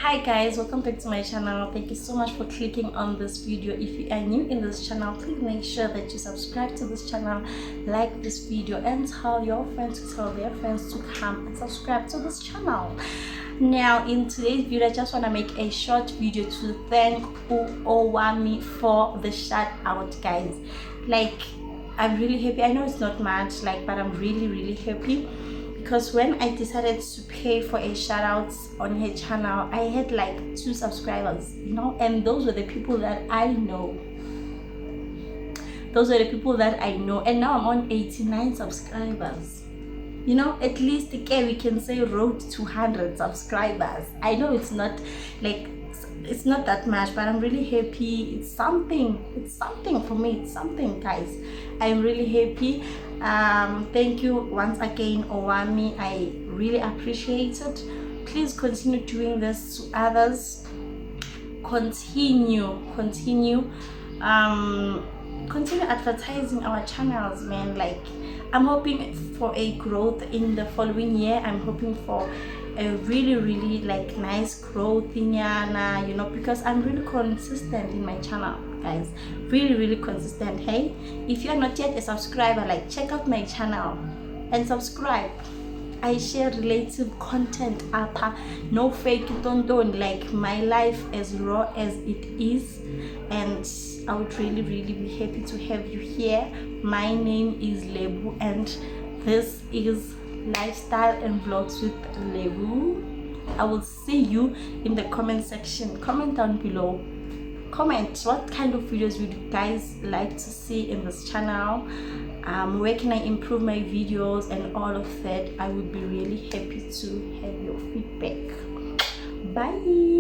Hi guys, welcome back to my channel. Thank you so much for clicking on this video. If you are new in this channel, please make sure that you subscribe to this channel, like this video, and tell your friends to tell their friends to come and subscribe to this channel. Now in today's video, I just want to make a short video to thank Owami for the shout out, guys. Like, I'm really happy. I know it's not much, but I'm really happy, because when I decided to pay for a shout out on her channel, I had 2 subscribers, and those were the people that I know. And now I'm on 89 subscribers. At least we can say road to 100 subscribers. I know it's not that much, but I'm really happy. It's something for me. It's something, guys. I'm really happy. Thank you once again, Owami. I really appreciate it. Please continue doing this to others. Continue advertising our channels, man. I'm hoping for a growth in the following year. I'm hoping for a really nice growth in Yana, because I'm really consistent in my channel, guys. Really consistent. Hey, if you're not yet a subscriber, check out my channel and subscribe. I share relative content no fake, don't my life as raw as it is, and I would really be happy to have you here. My name is Lebu, and this is Lifestyle and Vlogs with Lebu. I will see you in the comment section. Comment down below. Comment what kind of videos would you guys like to see in this channel. Where can I improve my videos and all of that. I would be really happy to have your feedback. Bye.